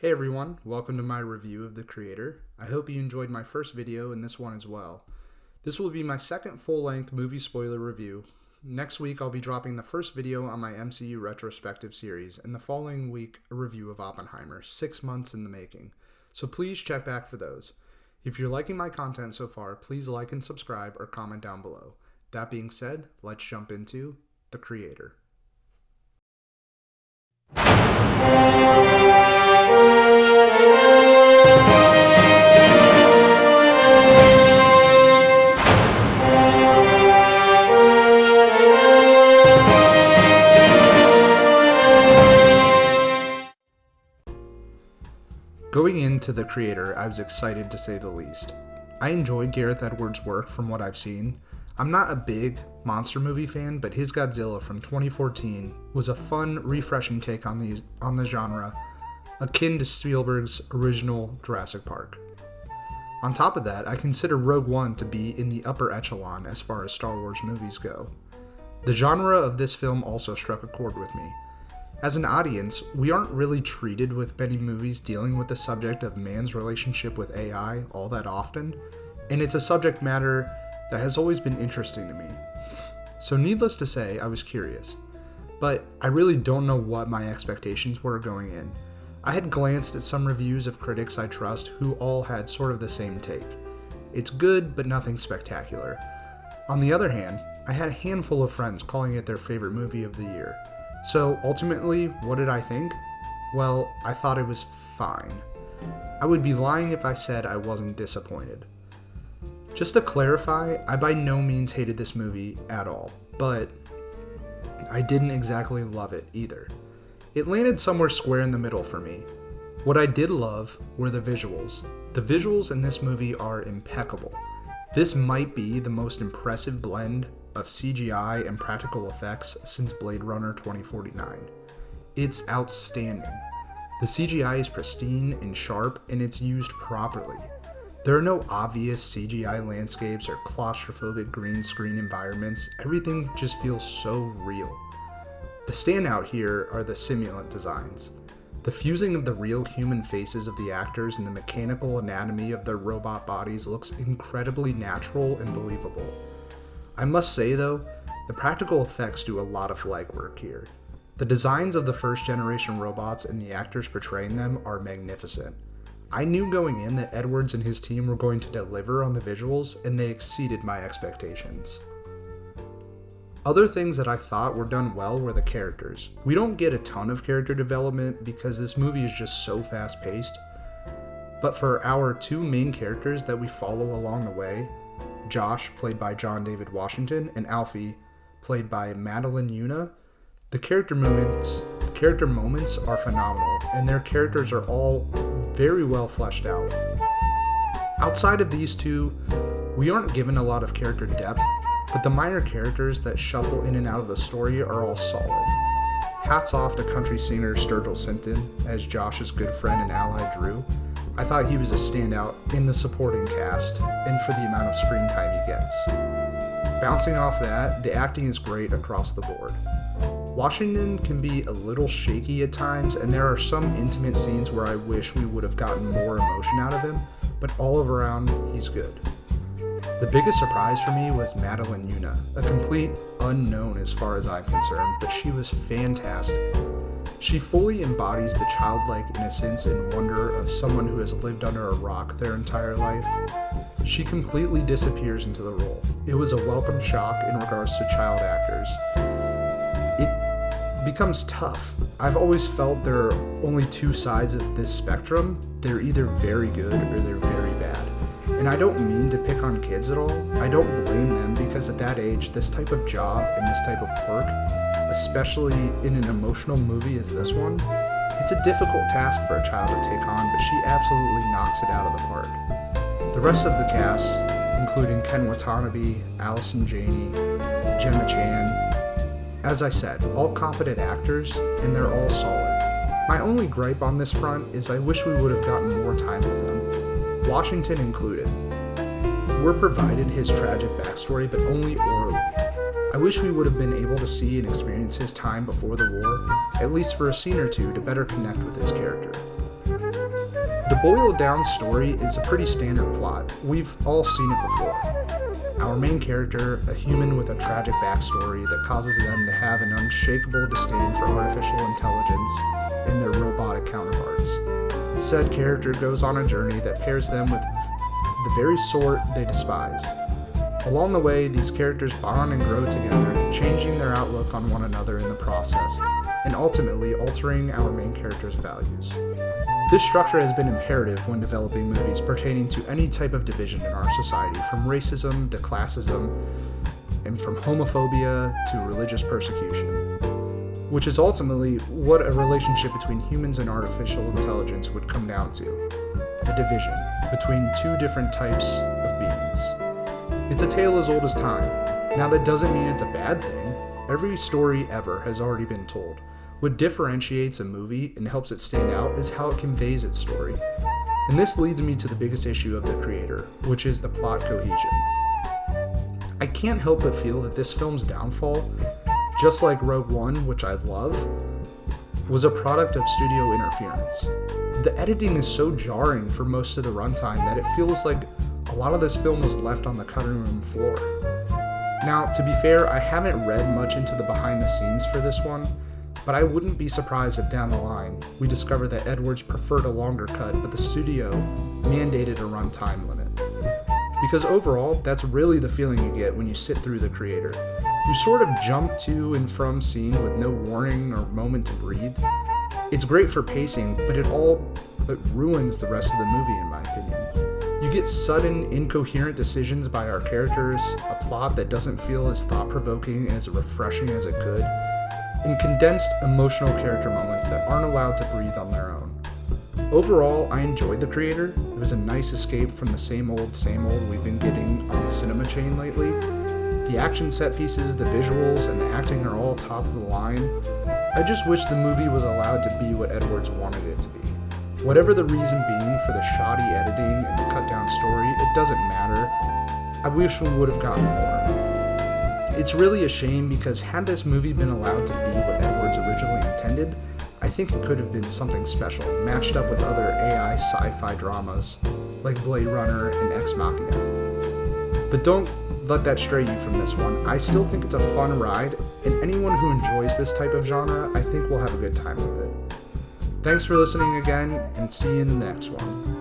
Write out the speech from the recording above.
Hey everyone, welcome to my review of The Creator. I hope you enjoyed my first video and this one as well. This will be my second full-length movie spoiler review. Next week I'll be dropping the first video on my MCU retrospective series, and the following week a review of Oppenheimer, 6 months in the making. So please check back for those. If you're liking my content so far, please like and subscribe or comment down below. That being said, let's jump into The Creator. Going into The Creator, I was excited to say the least. I enjoyed Gareth Edwards' work from what I've seen. I'm not a big monster movie fan, but his Godzilla from 2014 was a fun, refreshing take on the genre, akin to Spielberg's original Jurassic Park. On top of that, I consider Rogue One to be in the upper echelon as far as Star Wars movies go. The genre of this film also struck a chord with me. As an audience, we aren't really treated with many movies dealing with the subject of man's relationship with AI all that often, and it's a subject matter that has always been interesting to me. So needless to say, I was curious, but I really don't know what my expectations were going in. I had glanced at some reviews of critics I trust who all had sort of the same take. It's good, but nothing spectacular. On the other hand, I had a handful of friends calling it their favorite movie of the year. So ultimately, what did I think? Well, I thought it was fine. I would be lying if I said I wasn't disappointed. Just to clarify, I by no means hated this movie at all, but I didn't exactly love it either. It landed somewhere square in the middle for me. What I did love were the visuals. The visuals in this movie are impeccable. This might be the most impressive blend of CGI and practical effects since Blade Runner 2049. It's outstanding. The CGI is pristine and sharp, and it's used properly. There are no obvious CGI landscapes or claustrophobic green screen environments. Everything just feels so real. The standout here are the simulant designs. The fusing of the real human faces of the actors and the mechanical anatomy of their robot bodies looks incredibly natural and believable. I must say though, the practical effects do a lot of legwork here. The designs of the first generation robots and the actors portraying them are magnificent. I knew going in that Edwards and his team were going to deliver on the visuals, and they exceeded my expectations. Other things that I thought were done well were the characters. We don't get a ton of character development because this movie is just so fast paced, but for our two main characters that we follow along the way, Josh, played by John David Washington, and Alfie, played by Madeline Yuna, the character moments are phenomenal, and their characters are all very well fleshed out. Outside of these two, we aren't given a lot of character depth, but the minor characters that shuffle in and out of the story are all solid. Hats off to country singer Sturgill Simpson as Josh's good friend and ally Drew. I thought he was a standout in the supporting cast and for the amount of screen time he gets. Bouncing off that, the acting is great across the board. Washington can be a little shaky at times, and there are some intimate scenes where I wish we would have gotten more emotion out of him, but all around, he's good. The biggest surprise for me was Madeline Yuna, a complete unknown as far as I'm concerned, but she was fantastic. She fully embodies the childlike innocence and wonder of someone who has lived under a rock their entire life. She completely disappears into the role. It was a welcome shock in regards to child actors. It becomes tough. I've always felt there are only two sides of this spectrum. They're either very good or they're very bad. And I don't mean to pick on kids at all. I don't blame them because at that age, this type of job and this type of work, especially in an emotional movie as this one, it's a difficult task for a child to take on, but she absolutely knocks it out of the park. The rest of the cast, including Ken Watanabe, Allison Janney, Gemma Chan, as I said, all competent actors, and they're all solid. My only gripe on this front is I wish we would have gotten more time with them, Washington included. We're provided his tragic backstory, but only orally. I wish we would have been able to see and experience his time before the war, at least for a scene or two, to better connect with his character. boiled down story is a pretty standard plot. We've all seen it before. Our main character, a human with a tragic backstory that causes them to have an unshakable disdain for artificial intelligence and their robotic counterparts. Said character goes on a journey that pairs them with the very sort they despise. Along the way, these characters bond and grow together, changing their outlook on one another in the process, and ultimately altering our main character's values. This structure has been imperative when developing movies pertaining to any type of division in our society, from racism to classism, and from homophobia to religious persecution, which is ultimately what a relationship between humans and artificial intelligence would come down to: a division between two different types of beings. It's a tale as old as time. Now, that doesn't mean it's a bad thing. Every story ever has already been told. What differentiates a movie and helps it stand out is how it conveys its story. And this leads me to the biggest issue of The Creator, which is the plot cohesion. I can't help but feel that this film's downfall, just like Rogue One, which I love, was a product of studio interference. The editing is so jarring for most of the runtime that it feels like a lot of this film was left on the cutting room floor. Now, to be fair, I haven't read much into the behind the scenes for this one, but I wouldn't be surprised if down the line we discover that Edwards preferred a longer cut, but the studio mandated a runtime limit. Because overall, that's really the feeling you get when you sit through The Creator. You sort of jump to and from scene with no warning or moment to breathe. It's great for pacing, but it ruins the rest of the movie in my opinion. You get sudden, incoherent decisions by our characters, a plot that doesn't feel as thought-provoking and as refreshing as it could, and condensed emotional character moments that aren't allowed to breathe on their own. Overall, I enjoyed The Creator. It was a nice escape from the same old we've been getting on the cinema chain lately. The action set pieces, the visuals, and the acting are all top of the line. I just wish the movie was allowed to be what Edwards wanted it to be. Whatever the reason being for the shoddy editing and the cut down story, it doesn't matter. I wish we would have gotten more. It's really a shame because had this movie been allowed to be what Edwards originally intended, I think it could have been something special, matched up with other AI sci-fi dramas like Blade Runner and Ex Machina. But don't let that stray you from this one. I still think it's a fun ride, and anyone who enjoys this type of genre, I think will have a good time with it. Thanks for listening again, and see you in the next one.